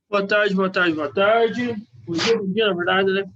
Boa tarde, boa tarde, boa tarde. Bom dia, na verdade, né?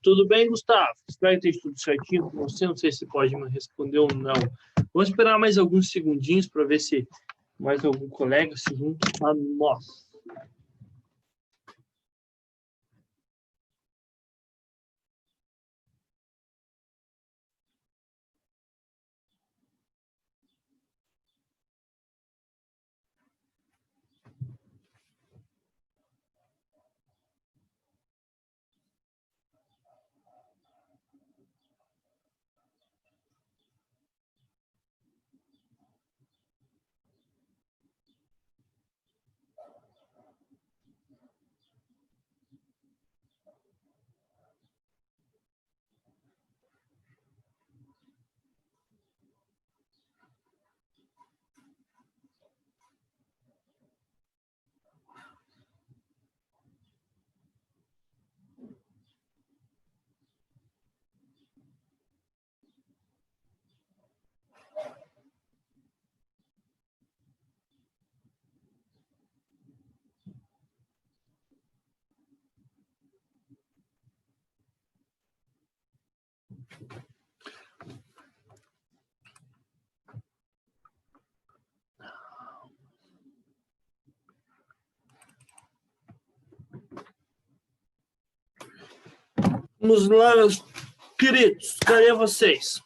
Tudo bem, Gustavo? Espero que esteja tudo certinho com você. Não sei se pode me responder ou não. Vamos esperar mais alguns segundinhos para ver se mais algum colega se junta a nós. Vamos lá, meus queridos. Cadê vocês?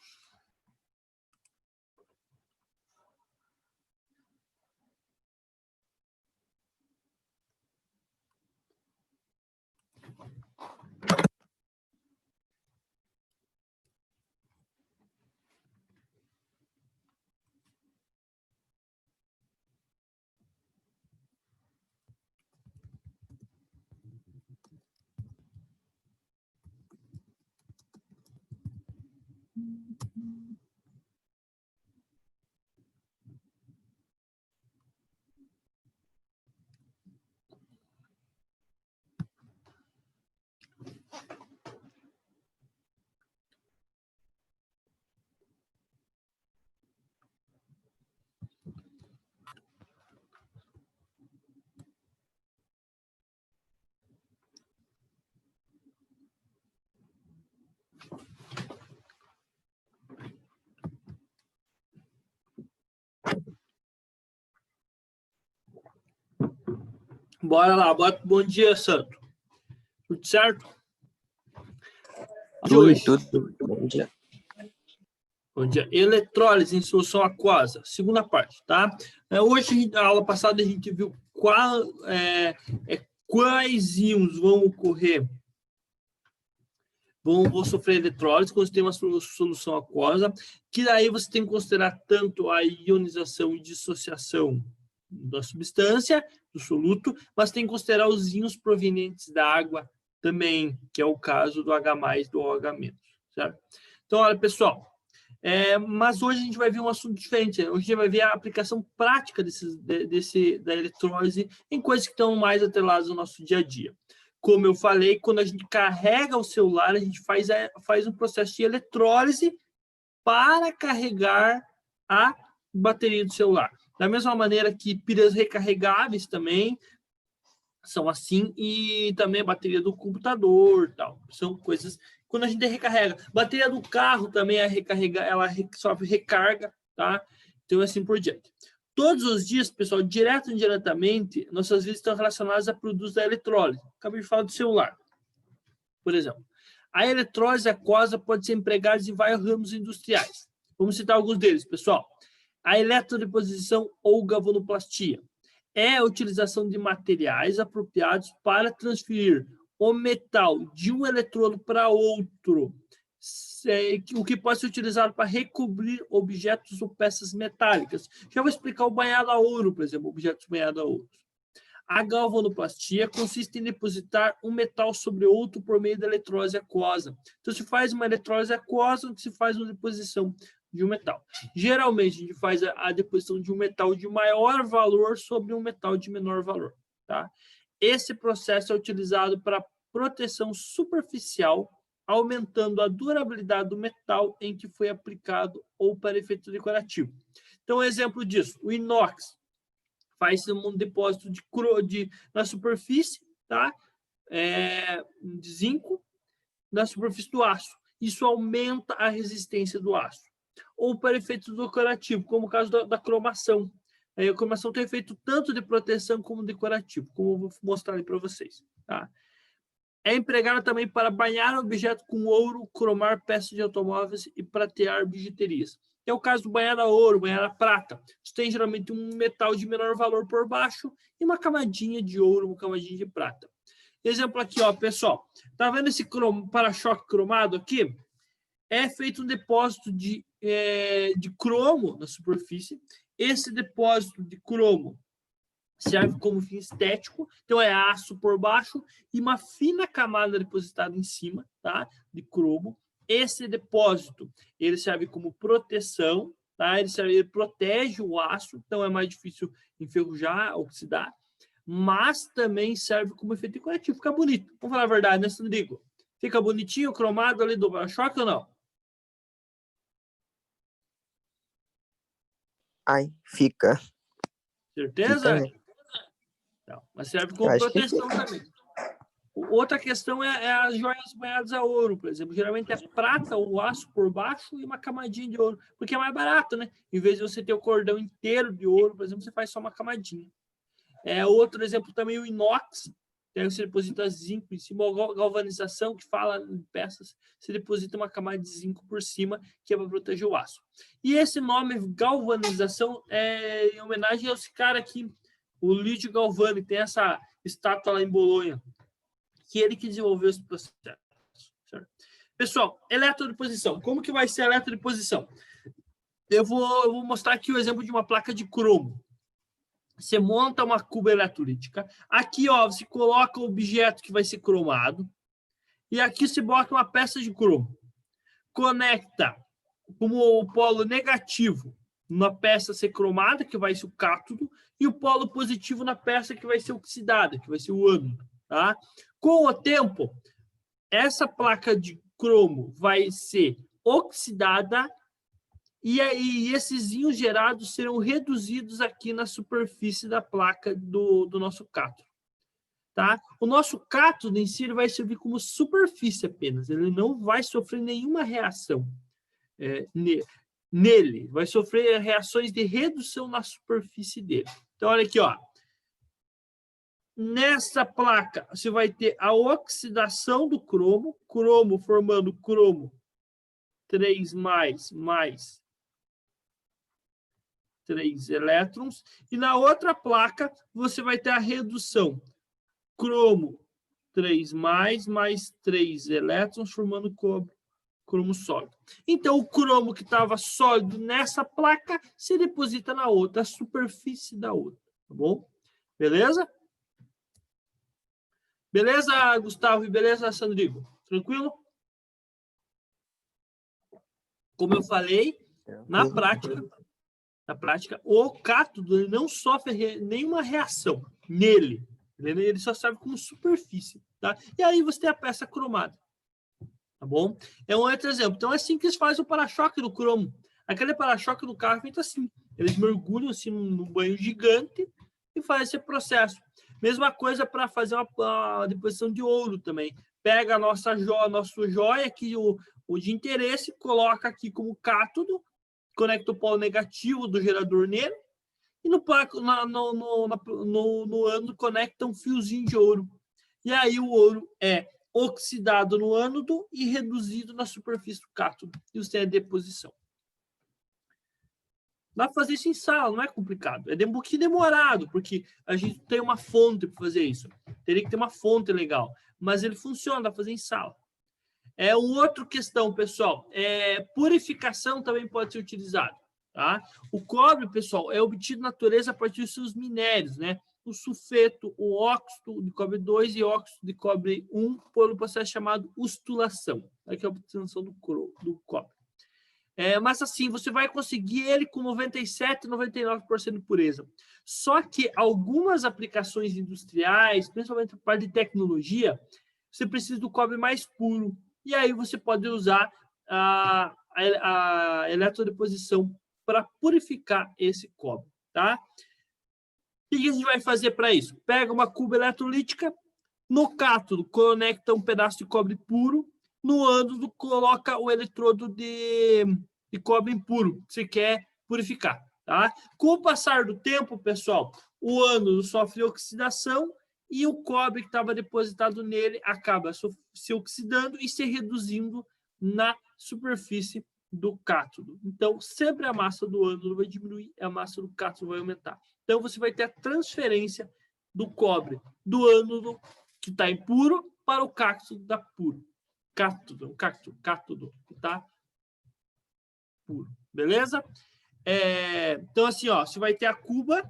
Bora lá, bom dia, Santo. Tudo certo? Tudo. Bom dia. Bom dia. Eletrólise em solução aquosa, segunda parte, tá? Hoje, na aula passada, a gente viu quais íons vão ocorrer, vão sofrer eletrólise quando você tem uma solução aquosa, que daí você tem que considerar tanto a ionização e dissociação da substância, do soluto, mas tem que considerar os íons provenientes da água também, que é o caso do H+, do OH-, certo? Então, olha, pessoal, mas hoje a gente vai ver um assunto diferente. Hoje a gente vai ver a aplicação prática da eletrólise em coisas que estão mais atreladas ao nosso dia a dia. Como eu falei, quando a gente carrega o celular, a gente faz um processo de eletrólise para carregar a bateria do celular. Da mesma maneira que pilhas recarregáveis também são assim, e também a bateria do computador, tal. São coisas... Quando a gente recarrega, bateria do carro também ela sofre recarga, tá? Então, assim por diante. Todos os dias, pessoal, direto ou indiretamente, nossas vidas estão relacionadas a produtos da eletrólise. Acabei de falar do celular, por exemplo. A eletrólise aquosa pode ser empregada em vários ramos industriais. Vamos citar alguns deles, pessoal. A eletrodeposição ou galvanoplastia é a utilização de materiais apropriados para transferir o metal de um eletrodo para outro, o que pode ser utilizado para recobrir objetos ou peças metálicas. Já vou explicar o banhado a ouro, por exemplo, objetos banhados a ouro. A galvanoplastia consiste em depositar um metal sobre outro por meio da eletrólise aquosa. Então, se faz uma eletrólise aquosa, se faz uma deposição de um metal. Geralmente, a gente faz a deposição de um metal de maior valor sobre um metal de menor valor. Tá? Esse processo é utilizado para proteção superficial, aumentando a durabilidade do metal em que foi aplicado ou para efeito decorativo. Então, exemplo disso, o inox faz um depósito na superfície, tá? De zinco, na superfície do aço. Isso aumenta a resistência do aço. Ou para efeito decorativo, como o caso da cromação. A cromação tem efeito tanto de proteção como decorativo, como eu vou mostrar ali para vocês. Tá? É empregada também para banhar objeto com ouro, cromar peças de automóveis e pratear bijuterias. É o caso do banhar a ouro, banhar a prata. Isso tem geralmente um metal de menor valor por baixo e uma camadinha de ouro, uma camadinha de prata. Exemplo aqui, ó, pessoal. Tá vendo esse para-choque cromado aqui? É feito um depósito de cromo na superfície. Esse depósito de cromo serve como fim estético, então é aço por baixo e uma fina camada depositada em cima, tá? De cromo. Esse depósito, ele serve como proteção, tá? Ele protege o aço, então é mais difícil enferrujar, oxidar, mas também serve como efeito decorativo, fica bonito. Vamos falar a verdade, né, Sandrigo? Fica bonitinho o cromado ali do para-choque ou não? Ai, fica. Certeza? Fica, né? Não, mas serve como proteção também. Outra questão é as joias banhadas a ouro, por exemplo. Geralmente é prata ou aço por baixo e uma camadinha de ouro, porque é mais barato, né? Em vez de você ter o cordão inteiro de ouro, por exemplo, você faz só uma camadinha. Outro exemplo também o inox, aí você deposita zinco em cima, ou galvanização, que fala em peças, você deposita uma camada de zinco por cima, que é para proteger o aço. E esse nome, galvanização, é em homenagem a esse cara aqui, o Lídio Galvani, tem essa estátua lá em Bolonha, que ele que desenvolveu esse processo. Certo? Pessoal, eletrodeposição. Como que vai ser a eletrodeposição? Eu vou mostrar aqui o exemplo de uma placa de cromo. Você monta uma cuba eletrolítica. Aqui, ó, você coloca o objeto que vai ser cromado. E aqui você bota uma peça de cromo. Conecta como o polo negativo na peça ser cromada, que vai ser o cátodo, e o polo positivo na peça que vai ser oxidada, que vai ser o ânodo. Tá? Com o tempo, essa placa de cromo vai ser oxidada e aí esses íons gerados serão reduzidos aqui na superfície da placa do nosso cátodo. Tá? O nosso cátodo em si ele vai servir como superfície apenas, ele não vai sofrer nenhuma reação nele, vai sofrer reações de redução na superfície dele. Então, olha aqui, ó. Nessa placa, você vai ter a oxidação do cromo, cromo formando cromo 3 mais 3 elétrons, e na outra placa você vai ter a redução, cromo 3 mais 3 elétrons, formando cromo sólido. Então, o cromo que estava sólido nessa placa se deposita na outra, a superfície da outra, tá bom? Beleza? Beleza, Gustavo? E beleza, Sandrigo? Tranquilo? Como eu falei, na prática, o cátodo ele não sofre nenhuma reação nele. Ele só serve como superfície. Tá? E aí você tem a peça cromada. Tá bom? É um outro exemplo. Então, é assim que eles fazem o para-choque do cromo. Aquele para-choque do carro é feito assim. Eles mergulham assim num banho gigante e fazem esse processo. Mesma coisa para fazer uma deposição de ouro também. Pega a nossa joia, aqui, o de interesse, coloca aqui como cátodo, conecta o polo negativo do gerador nele, e no ânodo conecta um fiozinho de ouro. E aí o ouro é oxidado no ânodo e reduzido na superfície do cátodo. E você tem a deposição. Dá para fazer isso em sala, não é complicado. É um pouquinho demorado, porque a gente tem uma fonte para fazer isso. Teria que ter uma fonte legal. Mas ele funciona, dá para fazer em sala. Outra questão, pessoal, purificação também pode ser utilizado. Tá? O cobre, pessoal, é obtido na natureza a partir dos seus minérios, né? O sulfeto, o óxido de cobre 2 e óxido de cobre 1, por um processo chamado ustulação. Aqui é a obtenção do cobre. Mas assim, você vai conseguir ele com 97, 99% de pureza. Só que algumas aplicações industriais, principalmente a parte de tecnologia, você precisa do cobre mais puro. E aí você pode usar a eletrodeposição para purificar esse cobre, tá? O que a gente vai fazer para isso? Pega uma cuba eletrolítica, no cátodo conecta um pedaço de cobre puro, no ânodo coloca o eletrodo de cobre impuro, que você quer purificar, tá? Com o passar do tempo, pessoal, o ânodo sofre oxidação e o cobre que estava depositado nele acaba se oxidando e se reduzindo na superfície do cátodo. Então, sempre a massa do ânodo vai diminuir, a massa do cátodo vai aumentar. Então, você vai ter a transferência do cobre do ânodo, que está impuro, para o cátodo da puro. Cátodo, que está puro. Beleza? Então, assim, ó, você vai ter a cuba.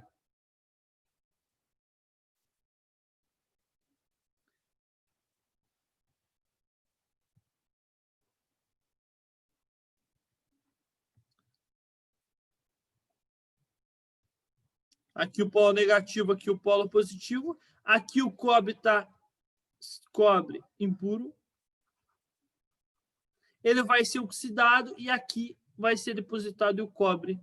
Aqui o polo negativo, aqui o polo positivo. Aqui o cobre está cobre impuro. Ele vai ser oxidado e aqui vai ser depositado o cobre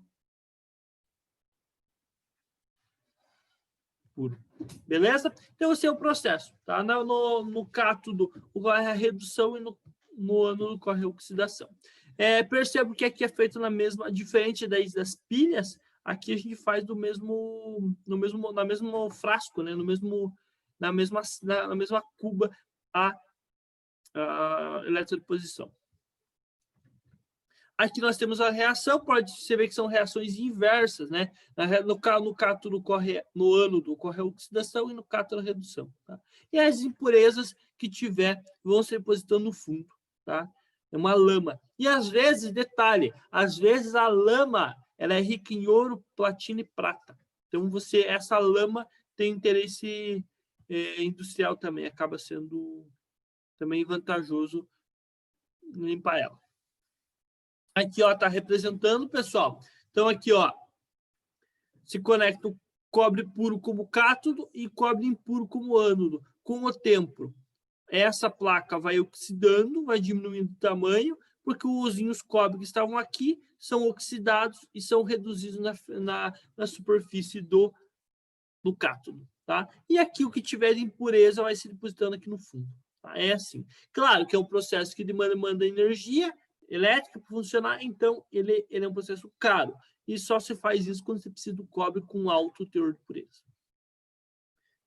puro. Beleza? Então, esse é o processo. Tá? No cátodo ocorre a redução e no ânodo ocorre a oxidação. Percebo que aqui é feito diferente das pilhas, aqui a gente faz no mesmo frasco, né? Na mesma cuba a eletrodeposição. Aqui nós temos a reação, pode ser ver que são reações inversas, né? No cátodo no ânodo ocorre a oxidação e no cátodo a redução. Tá? E as impurezas que tiver vão se depositando no fundo, tá? É uma lama. E às vezes, detalhe, às vezes a lama ela é rica em ouro, platina e prata. Então essa lama tem interesse industrial também, acaba sendo também vantajoso limpar ela. Aqui, ó, tá representando, pessoal. Então, aqui, ó, se conecta o cobre puro como cátodo e cobre impuro como ânodo. Com o tempo, essa placa vai oxidando, vai diminuindo o tamanho, porque os cobre que estavam aqui são oxidados e são reduzidos na superfície do cátodo, tá? E aqui o que tiver de impureza vai se depositando aqui no fundo. Tá? É assim. Claro que é um processo que demanda energia elétrica para funcionar, então ele é um processo caro. E só se faz isso quando você precisa do cobre com alto teor de pureza.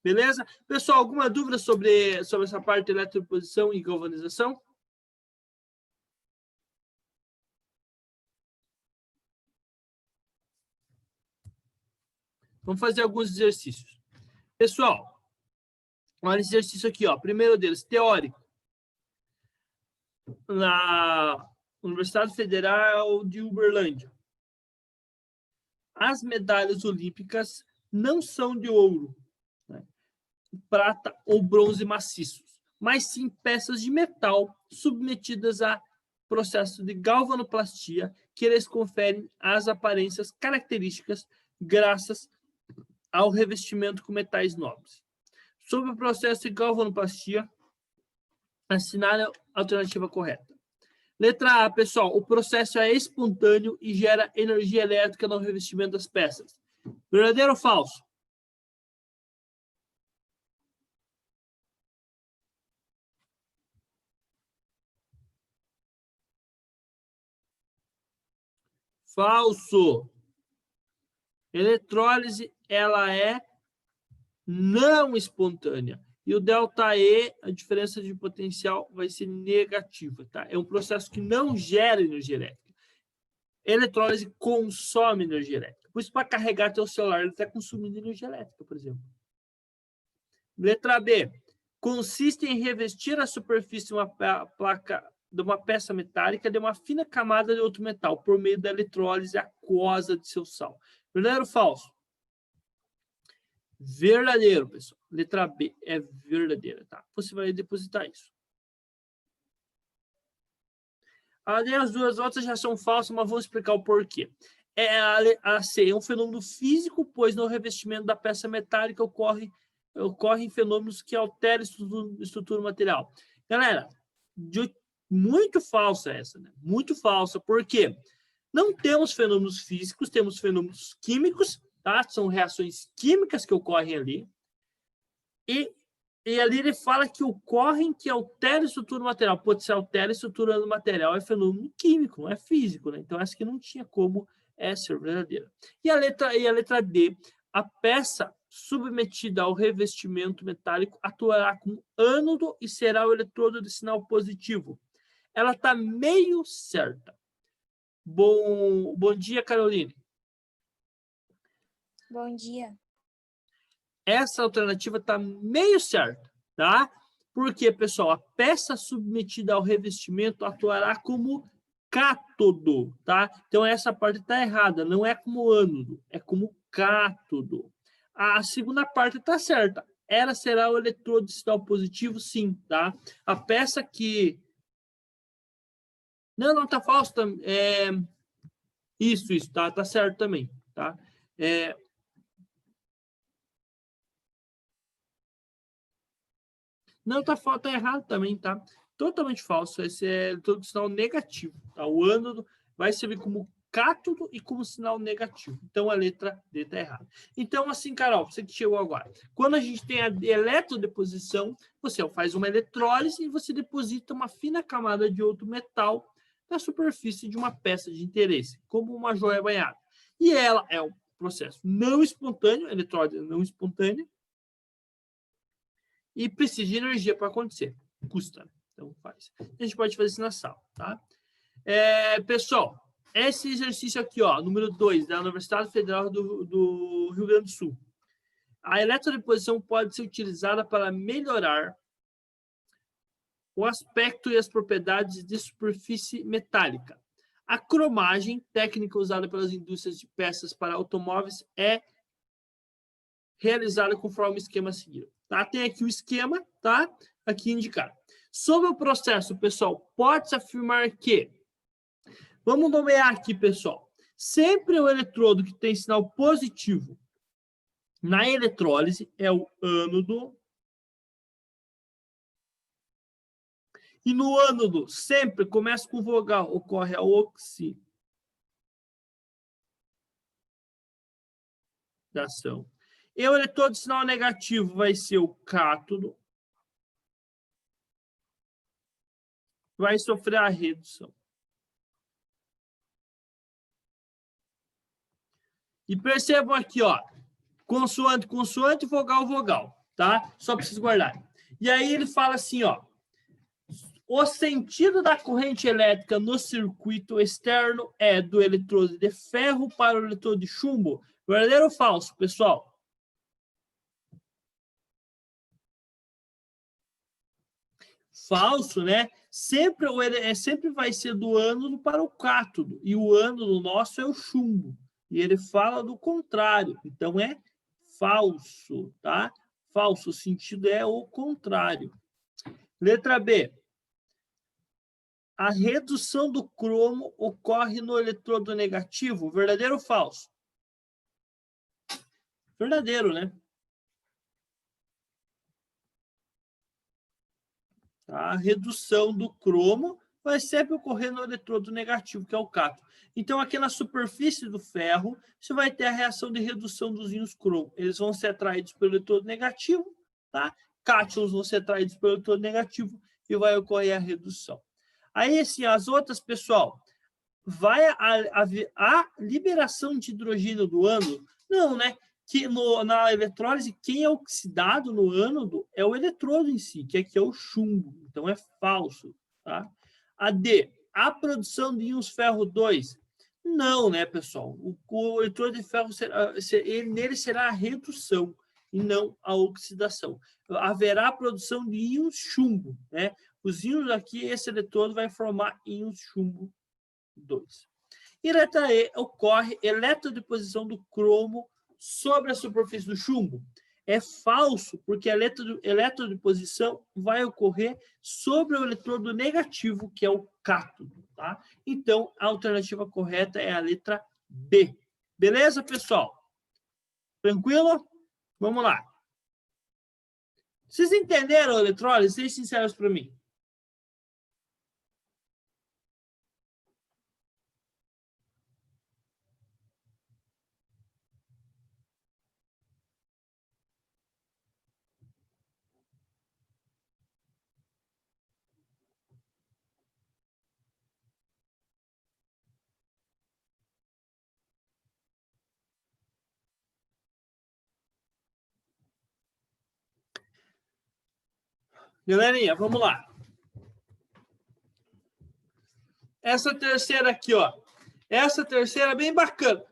Beleza? Pessoal, alguma dúvida sobre essa parte de eletrodeposição e galvanização? Vamos fazer alguns exercícios. Pessoal, olha esse exercício aqui, ó. Primeiro deles, teórico. Na Universidade Federal de Uberlândia. As medalhas olímpicas não são de ouro, né, prata ou bronze maciços, mas sim peças de metal submetidas a processo de galvanoplastia, que eles conferem as aparências características graças ao revestimento com metais nobres. Sobre o processo de galvanoplastia, assinale a alternativa correta. Letra A, pessoal, o processo é espontâneo e gera energia elétrica no revestimento das peças. Verdadeiro ou falso? Falso. Eletrólise, ela é não espontânea. E o ΔE, a diferença de potencial, vai ser negativa, tá? É um processo que não gera energia elétrica. Eletrólise consome energia elétrica. Por isso, para carregar teu celular, ele está consumindo energia elétrica, por exemplo. Letra B. Consiste em revestir a superfície de uma placa de uma peça metálica de uma fina camada de outro metal por meio da eletrólise aquosa de seu sal. Verdadeiro ou falso? Verdadeiro, pessoal. Letra B é verdadeira, tá? Você vai depositar isso. As duas outras já são falsas, mas vamos explicar o porquê. A C é um fenômeno físico, pois no revestimento da peça metálica ocorrem fenômenos que alteram a estrutura material. Galera, muito falsa essa, né? Muito falsa, porque não temos fenômenos físicos, temos fenômenos químicos, tá? São reações químicas que ocorrem ali. E ali ele fala que ocorrem que altera a estrutura do material. Pode ser altera a estrutura do material, é fenômeno químico, não é físico, né? Então, essa que não tinha como ser verdadeira. E a letra D, a peça submetida ao revestimento metálico atuará como ânodo e será o eletrodo de sinal positivo. Ela está meio certa. Bom dia, Caroline. Bom dia. Essa alternativa está meio certa, tá? Porque, pessoal, a peça submetida ao revestimento atuará como cátodo, tá? Então, essa parte está errada, não é como ânodo, é como cátodo. A segunda parte está certa. Ela será o eletrodo de sinal positivo, sim, tá? A peça que... Não, está falso. Isso, tá certo também, tá? Não, tá errado também, tá? Totalmente falso. Esse é eletrodo de sinal negativo, tá? O ânodo vai servir como cátodo e como sinal negativo. Então, a letra D está errada. Então, assim, Carol, você que chegou agora. Quando a gente tem a eletrodeposição, você faz uma eletrólise e você deposita uma fina camada de outro metal na superfície de uma peça de interesse, como uma joia banhada. E ela é um processo não espontâneo, eletrólise não espontânea, e precisa de energia para acontecer. Custa. Então, faz. A gente pode fazer isso na sala, tá? Pessoal, esse exercício aqui, ó, número 2, da Universidade Federal do Rio Grande do Sul. A eletrodeposição pode ser utilizada para melhorar o aspecto e as propriedades de superfície metálica. A cromagem, técnica usada pelas indústrias de peças para automóveis, é realizada conforme o esquema a seguir. Tá? Tem aqui o esquema, tá? Aqui indicado. Sobre o processo, pessoal, pode-se afirmar que... Vamos nomear aqui, pessoal. Sempre o eletrodo que tem sinal positivo na eletrólise é o ânodo. E no ânodo, sempre começa com vogal, ocorre a oxidação. E o eletrodo de sinal negativo vai ser o cátodo. Vai sofrer a redução. E percebam aqui, ó, consoante, consoante, vogal, vogal, tá? Só para vocês guardarem. E aí ele fala assim, ó, o sentido da corrente elétrica no circuito externo é do eletrodo de ferro para o eletrodo de chumbo. Verdadeiro ou falso, pessoal? Falso, né? Sempre vai ser do ânodo para o cátodo. E o ânodo nosso é o chumbo. E ele fala do contrário. Então, é falso, tá? Falso, o sentido é o contrário. Letra B. A redução do cromo ocorre no eletrodo negativo. Verdadeiro ou falso? Verdadeiro, né? A redução do cromo vai sempre ocorrer no eletrodo negativo, que é o cátodo. Então, aqui na superfície do ferro, você vai ter a reação de redução dos íons cromo. Eles vão ser atraídos pelo eletrodo negativo, tá? Cátions vão ser atraídos pelo eletrodo negativo e vai ocorrer a redução. Aí, assim, as outras, pessoal, vai a liberação de hidrogênio do ânodo? Não, né? que na eletrólise, quem é oxidado no ânodo é o eletrodo em si, que aqui é o chumbo. Então, é falso. Tá? A D, a produção de íons ferro 2. Não, né, pessoal? O eletrodo de ferro, nele será a redução e não a oxidação. Haverá produção de íons chumbo. Né? Os íons aqui, esse eletrodo vai formar íons chumbo 2. E letra E, ocorre eletrodeposição do cromo sobre a superfície do chumbo. É falso, porque a eletrodeposição vai ocorrer sobre o eletrodo negativo, que é o cátodo. Tá? Então, a alternativa correta é a letra B. Beleza, pessoal? Tranquilo? Vamos lá. Vocês entenderam a eletrólise? Sejam sinceros para mim. Galerinha, vamos lá. Essa terceira aqui, ó. Essa terceira é bem bacana.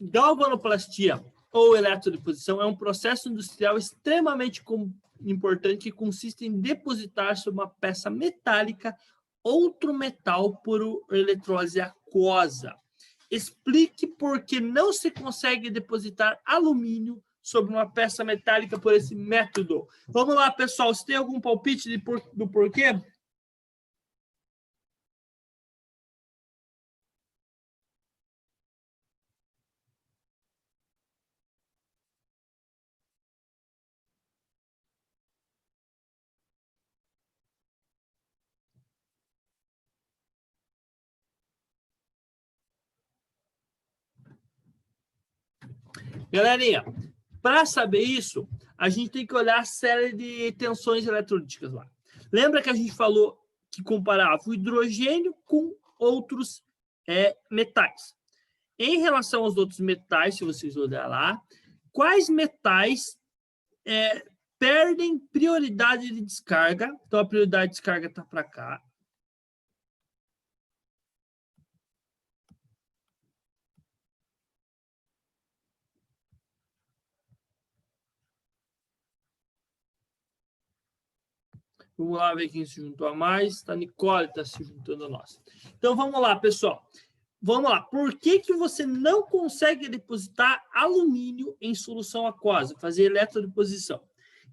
Galvanoplastia ou eletrodeposição é um processo industrial extremamente importante que consiste em depositar sobre uma peça metálica outro metal por eletrólise aquosa. Explique por que não se consegue depositar alumínio sobre uma peça metálica por esse método. Vamos lá, pessoal. Você tem algum palpite do porquê? Galerinha, para saber isso, a gente tem que olhar a série de tensões eletrolíticas lá. Lembra que a gente falou que comparava o hidrogênio com outros metais. Em relação aos outros metais, se vocês olharem lá, quais metais perdem prioridade de descarga? Então, a prioridade de descarga está para cá. Vamos lá ver quem se juntou a mais. A Nicole está se juntando a nós. Então, vamos lá, pessoal. Vamos lá. Por que você não consegue depositar alumínio em solução aquosa? Fazer eletrodeposição.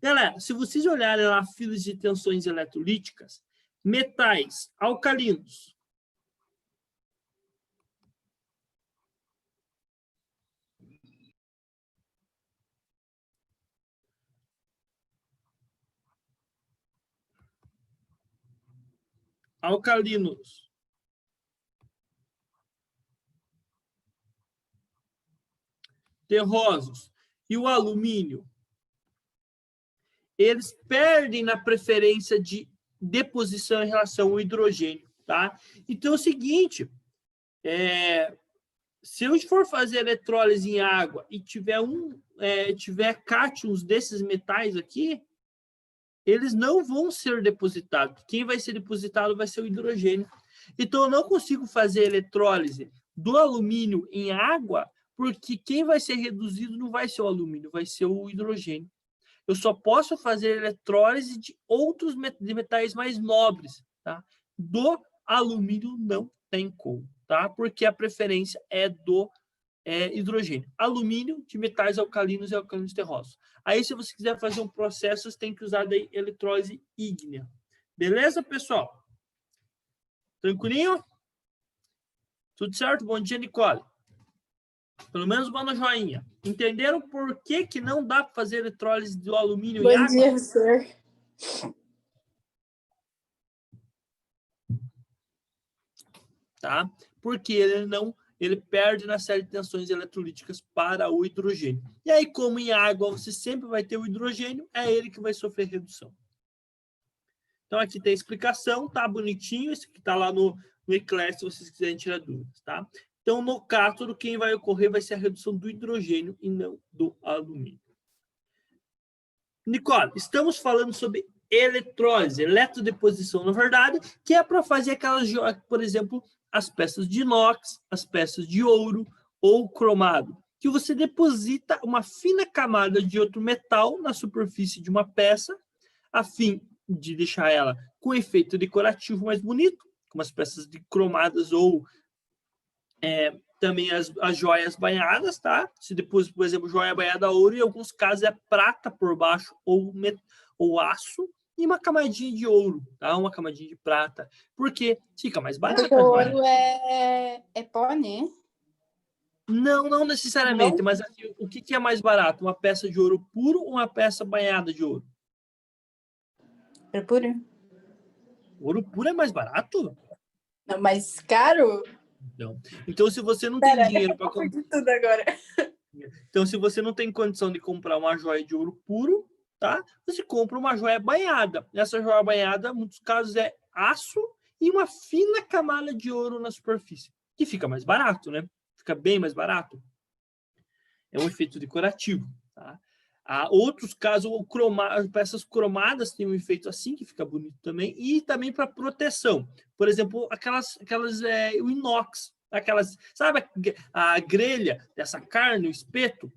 Galera, se vocês olharem lá filas de tensões eletrolíticas, metais alcalinos, terrosos e o alumínio, eles perdem na preferência de deposição em relação ao hidrogênio, tá? Então é o seguinte, se eu for fazer eletrólise em água e tiver cátions desses metais aqui, eles não vão ser depositados. Quem vai ser depositado vai ser o hidrogênio. Então, eu não consigo fazer eletrólise do alumínio em água, porque quem vai ser reduzido não vai ser o alumínio, vai ser o hidrogênio. Eu só posso fazer eletrólise de outros metais mais nobres, tá? Do alumínio não tem como, tá? Porque a preferência é do hidrogênio. Alumínio de metais alcalinos e alcalinos terrosos. Aí, se você quiser fazer um processo, você tem que usar daí eletrólise ígnea. Beleza, pessoal? Tranquilinho? Tudo certo? Bom dia, Nicole. Pelo menos manda joinha. Entenderam por que não dá para fazer eletrólise do alumínio em água? Bom dia, senhor. Tá? Porque ele perde na série de tensões eletrolíticas para o hidrogênio. E aí, como em água você sempre vai ter o hidrogênio, é ele que vai sofrer redução. Então, aqui tem a explicação, tá bonitinho, isso que está lá no Eclair, se vocês quiserem tirar dúvidas, tá? Então, no cátodo, quem vai ocorrer vai ser a redução do hidrogênio e não do alumínio. Nicole, estamos falando sobre eletrólise, eletrodeposição, na verdade, que é para fazer aquelas joias, por exemplo, as peças de inox, as peças de ouro ou cromado, que você deposita uma fina camada de outro metal na superfície de uma peça, a fim de deixar ela com efeito decorativo mais bonito, como as peças de cromadas ou também as joias banhadas, tá? Se depois, por exemplo, joia banhada a ouro, em alguns casos é prata por baixo ou aço e uma camadinha de ouro, tá? Uma camadinha de prata, porque fica mais barato. Porque o ouro é pó, né? Não necessariamente, Não? mas assim, o que é mais barato? Uma peça de ouro puro ou uma peça banhada de ouro? É puro? Ouro puro é mais barato? Não, mais caro? Não. Então, se você não tem dinheiro para comprar... de tudo agora. Então, se você não tem condição de comprar uma joia de ouro puro, tá? Você compra uma joia banhada. Essa joia banhada, em muitos casos, é aço e uma fina camada de ouro na superfície, que fica mais barato, né? Fica bem mais barato. É um efeito decorativo, tá? Há outros casos, peças cromadas têm um efeito assim, que fica bonito também, e também para proteção. Por exemplo, o inox, sabe a grelha dessa carne, o espeto?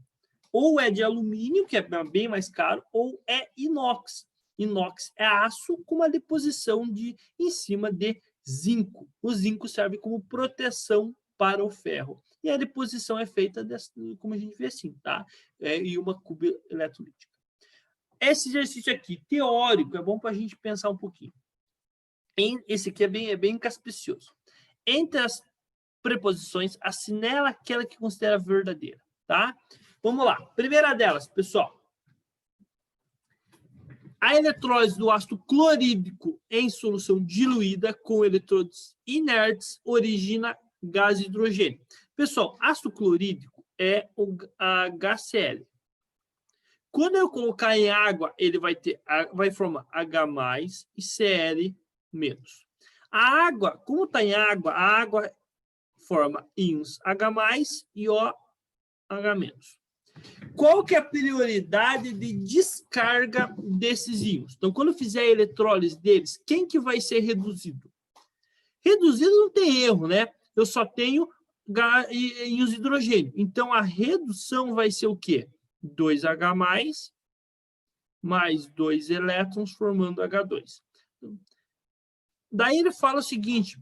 Ou é de alumínio, que é bem mais caro, ou é inox. Inox é aço com uma deposição em cima de zinco. O zinco serve como proteção para o ferro. E a deposição é feita como a gente vê assim, tá? E uma cuba eletrolítica. Esse exercício aqui, teórico, é bom para a gente pensar um pouquinho. Esse aqui é bem caspicioso. Entre as preposições, assinala aquela que considera verdadeira, tá? Vamos lá. Primeira delas, pessoal. A eletrólise do ácido clorídrico em solução diluída com eletrodos inertes origina gás hidrogênio. Pessoal, ácido clorídrico é o HCl. Quando eu colocar em água, ele vai formar H+ e Cl-. A água, como está em água, a água forma íons H+ e OH-. Qual que é a prioridade de descarga desses íons? Então, quando eu fizer a eletrólise deles, quem que vai ser reduzido? Reduzido não tem erro, né? Eu só tenho íons de hidrogênio. Então, a redução vai ser o quê? 2H+ mais 2 elétrons formando H2. Daí ele fala o seguinte: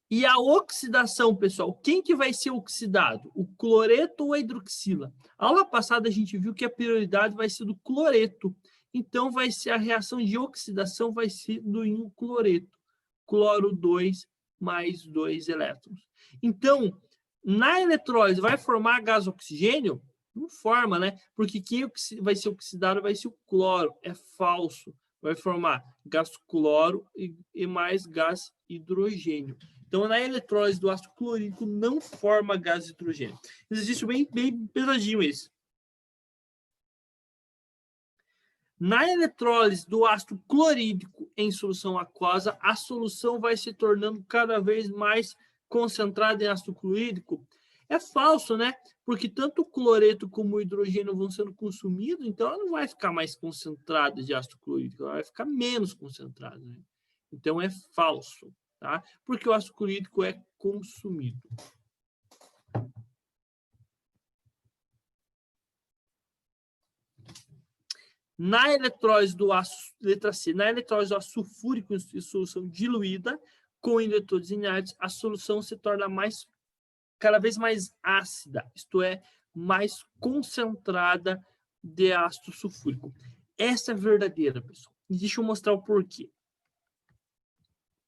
e a oxidação, pessoal, quem que vai ser oxidado? O cloreto ou a hidroxila? A aula passada a gente viu que a prioridade vai ser do cloreto. Então, vai ser a reação de oxidação vai ser do íon cloreto. Cloro 2 mais 2 elétrons. Então, na eletrólise, vai formar gás oxigênio? Não forma, né? Porque quem vai ser oxidado vai ser o cloro. É falso. Vai formar gás cloro e mais gás hidrogênio. Então, na eletrólise do ácido clorídrico não forma gás hidrogênio. Existe bem pesadinho esse. Na eletrólise do ácido clorídrico em solução aquosa, a solução vai se tornando cada vez mais concentrada em ácido clorídrico. É falso, né? Porque tanto o cloreto como o hidrogênio vão sendo consumidos, então ela não vai ficar mais concentrada de ácido clorídrico, ela vai ficar menos concentrada, né? Então é falso, tá? Porque o ácido clorídrico é consumido. Na eletrólise do ácido, letra C, na eletrólise do ácido sulfúrico em solução diluída com eletrodos inertes, a solução se torna cada vez mais ácida, isto é, mais concentrada de ácido sulfúrico. Essa é verdadeira, pessoal. E deixa eu mostrar o porquê.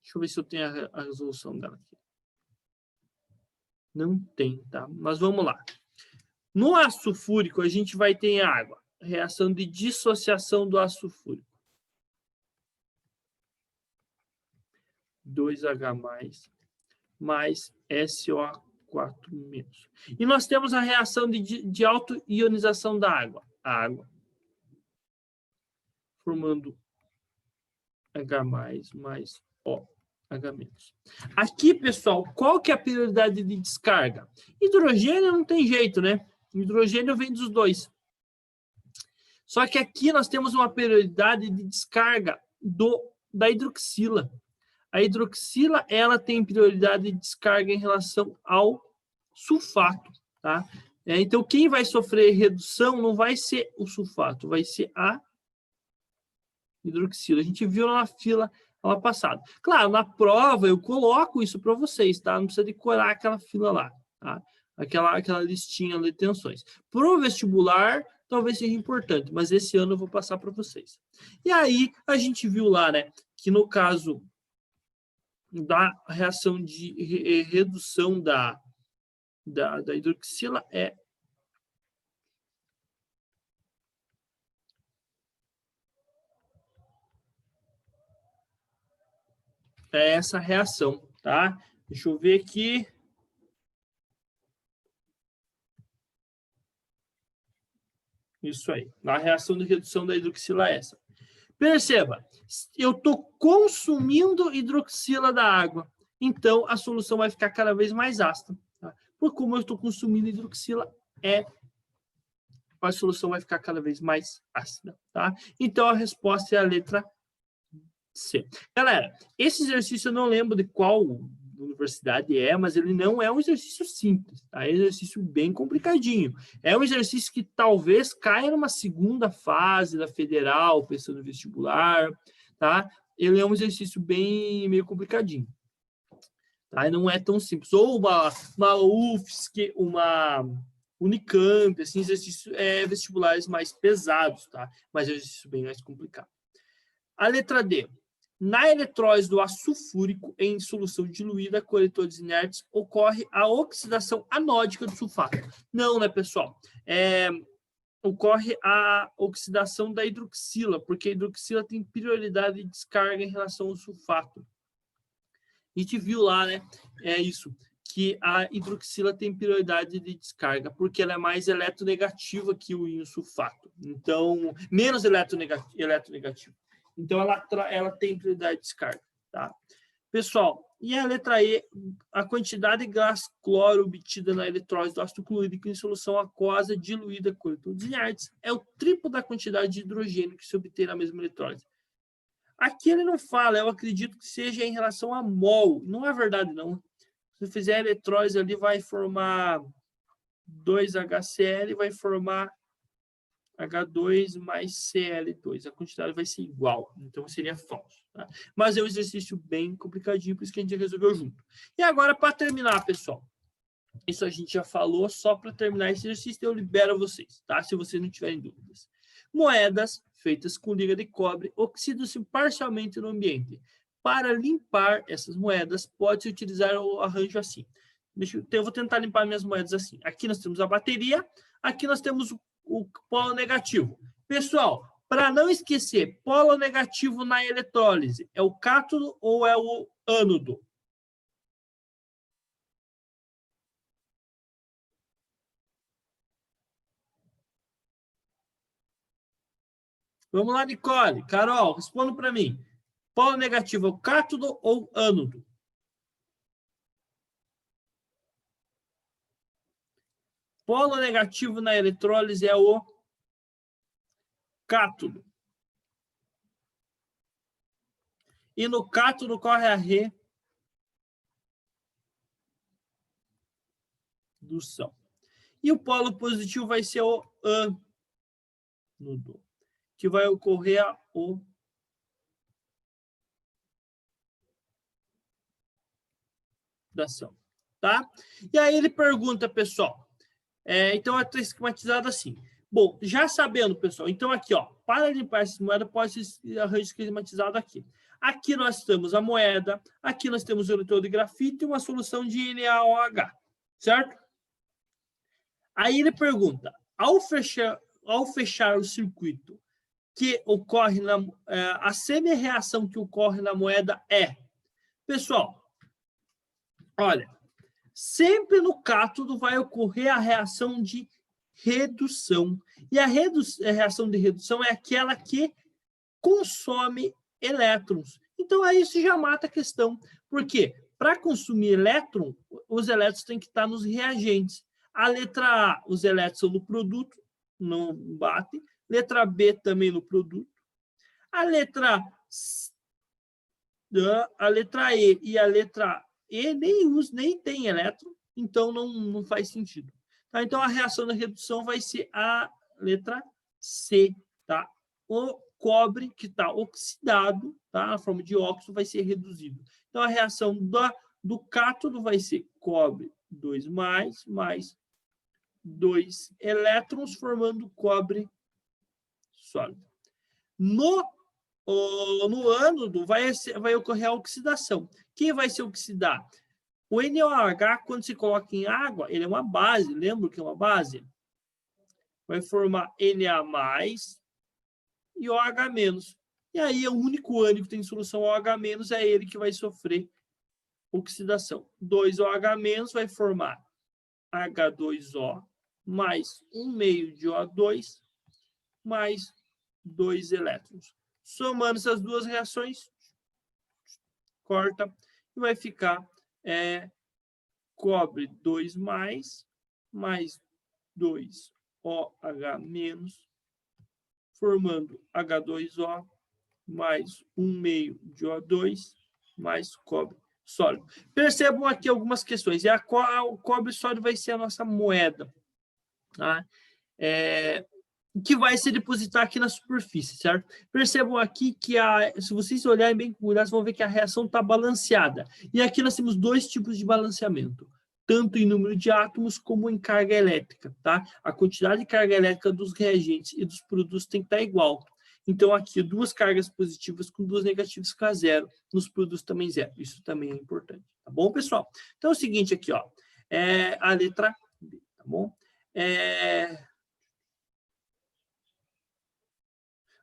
Deixa eu ver se eu tenho a resolução dela aqui. Não tem, tá? Mas vamos lá. No ácido sulfúrico, a gente vai ter água. Reação de dissociação do ácido sulfúrico. 2H+ mais SO4-. E nós temos a reação de auto-ionização da água. A água formando H+ mais O. H-. Aqui, pessoal, qual que é a prioridade de descarga? Hidrogênio não tem jeito, né? Hidrogênio vem dos dois. Só que aqui nós temos uma prioridade de descarga da hidroxila. A hidroxila, ela tem prioridade de descarga em relação ao sulfato, tá? Então, quem vai sofrer redução não vai ser o sulfato, vai ser a hidroxila. A gente viu na fila lá passada. Claro, na prova eu coloco isso para vocês, tá? Não precisa decorar aquela fila lá, tá? Aquela listinha de tensões. Para o vestibular, talvez seja importante, mas esse ano eu vou passar para vocês. E aí, a gente viu lá, né, que no caso da reação de redução da hidroxila é essa reação, tá? Deixa eu ver aqui. Isso aí. A reação de redução da hidroxila é essa. Perceba, eu estou consumindo hidroxila da água, então a solução vai ficar cada vez mais ácida. Tá? Por como eu estou consumindo hidroxila, a solução vai ficar cada vez mais ácida. Tá? Então a resposta é a letra C. Galera, esse exercício eu não lembro de qual universidade é, mas ele não é um exercício simples, tá? É um exercício bem complicadinho. É um exercício que talvez caia numa segunda fase da federal, pensando no vestibular, tá? Ele é um exercício meio complicadinho, tá? E não é tão simples. Ou uma UFSC, uma Unicamp, assim, exercícios vestibulares mais pesados, tá? Mas é um exercício bem mais complicado. A letra D. Na eletrólise do ácido sulfúrico em solução diluída, coletores inertes, ocorre a oxidação anódica do sulfato. Não, né, pessoal? Ocorre a oxidação da hidroxila, porque a hidroxila tem prioridade de descarga em relação ao sulfato. A gente viu lá, né? Que a hidroxila tem prioridade de descarga, porque ela é mais eletronegativa que o íon sulfato. Então, menos eletronegativo. Então, ela tem prioridade de descarga, tá? Pessoal, e a letra E, a quantidade de gás cloro obtida na eletrólise do ácido clorídrico em solução aquosa diluída com coletores inertes é o triplo da quantidade de hidrogênio que se obtém na mesma eletrólise. Aqui ele não fala, eu acredito que seja em relação a mol. Não é verdade, não. Se fizer a eletrólise ali, vai formar 2HCl, vai formar H2 mais Cl2, a quantidade vai ser igual, então seria falso. Tá? Mas é um exercício bem complicadinho, por isso que a gente resolveu junto. E agora, para terminar, pessoal, isso a gente já falou, só para terminar esse exercício, eu libero vocês, tá? Se vocês não tiverem dúvidas. Moedas feitas com liga de cobre oxidam-se parcialmente no ambiente. Para limpar essas moedas, pode-se utilizar o arranjo assim. Eu vou tentar limpar minhas moedas assim. Aqui nós temos a bateria, aqui nós temos o polo negativo. Pessoal, para não esquecer, polo negativo na eletrólise, é o cátodo ou é o ânodo? Vamos lá, Nicole. Carol, responda para mim. Polo negativo é o cátodo ou ânodo? Polo negativo na eletrólise é o cátodo. E no cátodo corre a redução. E o polo positivo vai ser o ânodo, que vai ocorrer a oxidação. Tá? E aí ele pergunta, pessoal, então está esquematizado assim. Bom, já sabendo, pessoal, então aqui, ó, para limpar essa moeda, pode ser arranjo esquematizado aqui. Aqui nós temos a moeda, aqui nós temos o eletrodo de grafite e uma solução de NaOH, certo? Aí ele pergunta, ao fechar o circuito que ocorre a semi-reação que ocorre na moeda é, pessoal, olha, sempre no cátodo vai ocorrer a reação de redução. E a reação de redução é aquela que consome elétrons. Então, aí isso já mata a questão, Por quê? Para consumir elétron, os elétrons têm que estar nos reagentes. A letra A, os elétrons são no produto, não batem. Letra B também no produto. A letra E e a letra E nem tem elétron, então não faz sentido. Tá? Então, a reação da redução vai ser a letra C. Tá? O cobre que está oxidado, tá? Na forma de óxido, vai ser reduzido. Então, a reação do cátodo vai ser cobre 2+, mais 2 elétrons, formando cobre sólido. No ânodo vai ocorrer a oxidação. Quem vai se oxidar? O NaOH, quando se coloca em água, ele é uma base. Lembra que é uma base? Vai formar Na+, e OH-. E aí, o único ânion que tem solução OH-, é ele que vai sofrer oxidação. 2OH- vai formar H2O mais 1/2 de O2 mais 2 elétrons. Somando essas duas reações, corta, e vai ficar cobre 2+, mais 2OH-, formando H2O mais 1/2 de O2 mais cobre sólido. Percebam aqui algumas questões. O cobre sólido vai ser a nossa moeda, tá? Que vai se depositar aqui na superfície, certo? Percebam aqui que, se vocês olharem bem com cuidado, vocês vão ver que a reação está balanceada. E aqui nós temos dois tipos de balanceamento, tanto em número de átomos como em carga elétrica, tá? A quantidade de carga elétrica dos reagentes e dos produtos tem que estar igual. Então, aqui, 2 cargas positivas com 2 negativas fica 0. Nos produtos também 0. Isso também é importante. Tá bom, pessoal? Então, é o seguinte aqui, ó. A letra B, tá bom?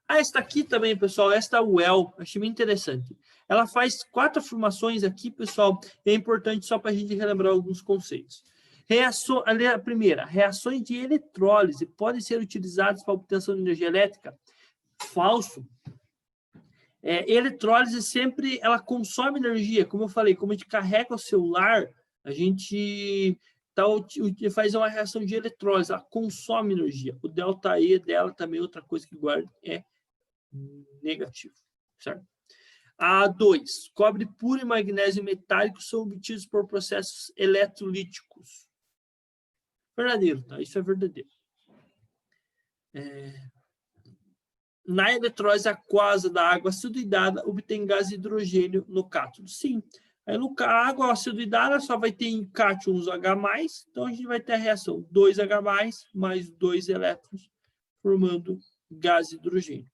Esta aqui também, pessoal, esta UEL, achei bem interessante. Ela faz 4 afirmações aqui, pessoal, e é importante só para a gente relembrar alguns conceitos. A primeira, reações de eletrólise podem ser utilizadas para a obtenção de energia elétrica? Falso. Eletrólise sempre, ela consome energia, como eu falei, como a gente carrega o celular, a gente faz uma reação de eletrólise, ela consome energia. O delta E dela também, outra coisa que guarda, é negativo, certo? A2, cobre puro e magnésio metálico são obtidos por processos eletrolíticos. Verdadeiro, tá? Isso é verdadeiro. Na eletrólise aquosa da água aciduidada, obtém gás hidrogênio no cátodo. Sim. Aí a água aciduidada só vai ter cátions H+, então a gente vai ter a reação 2H+, mais 2 elétrons, formando gás hidrogênio.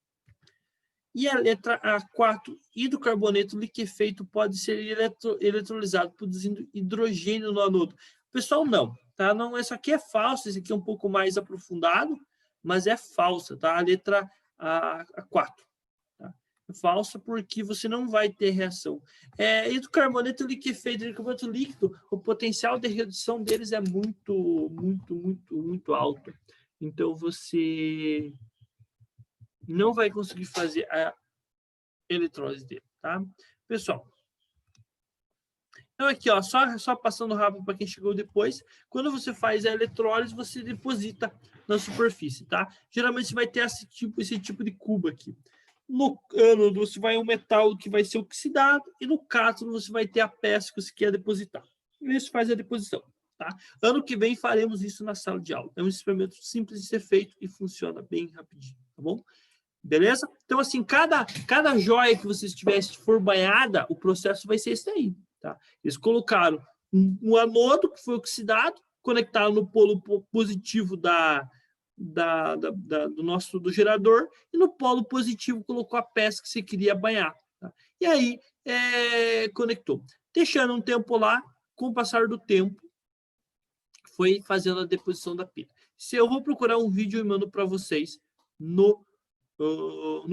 E a letra A4, hidrocarboneto liquefeito pode ser eletrolizado, produzindo hidrogênio no anodo. Pessoal, não, tá? Não, isso aqui é falso, isso aqui é um pouco mais aprofundado, mas é falsa, tá? A letra A4. Tá? É falsa porque você não vai ter reação. Hidrocarboneto liquefeito, hidrocarboneto líquido, o potencial de redução deles é muito, muito, muito, muito alto. Então, você não vai conseguir fazer a eletrólise dele, tá? Pessoal, então aqui, ó, só passando rápido para quem chegou depois, quando você faz a eletrólise, você deposita na superfície, tá? Geralmente você vai ter esse tipo de cubo aqui. No ânodo, você vai um metal que vai ser oxidado, e no cátodo você vai ter a peça que você quer depositar. E isso faz a deposição, tá? Ano que vem faremos isso na sala de aula. É um experimento simples de ser feito e funciona bem rapidinho, tá bom? Beleza? Então, assim, cada joia que vocês tivessem for banhada, o processo vai ser esse aí, tá? Eles colocaram um anodo que foi oxidado, conectaram no polo positivo do gerador, e no polo positivo colocou a peça que você queria banhar. Tá? E aí, conectou. Deixando um tempo lá, com o passar do tempo, foi fazendo a deposição da pilha. Se eu vou procurar um vídeo e mando para vocês no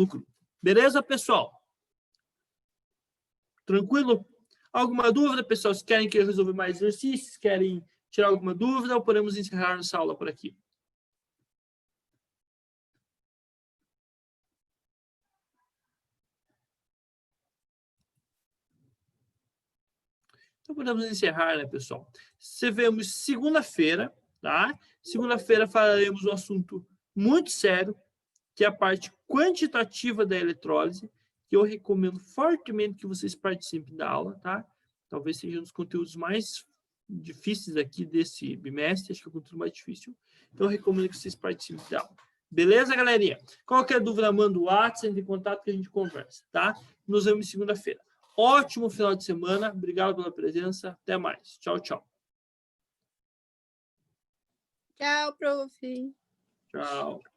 grupo. Beleza, pessoal? Tranquilo? Alguma dúvida, pessoal? Se querem que eu resolva mais exercícios, querem tirar alguma dúvida, ou podemos encerrar nossa aula por aqui? Então, podemos encerrar, né, pessoal? Se vemos segunda-feira, tá? Segunda-feira falaremos um assunto muito sério, que é a parte quantitativa da eletrólise, que eu recomendo fortemente que vocês participem da aula, tá? Talvez seja um dos conteúdos mais difíceis aqui desse bimestre, acho que é o conteúdo mais difícil. Então, eu recomendo que vocês participem da aula. Beleza, galerinha? Qualquer dúvida, manda o WhatsApp, entre em contato que a gente conversa, tá? Nos vemos segunda-feira. Ótimo final de semana. Obrigado pela presença. Até mais. Tchau, tchau. Tchau, prof. Tchau.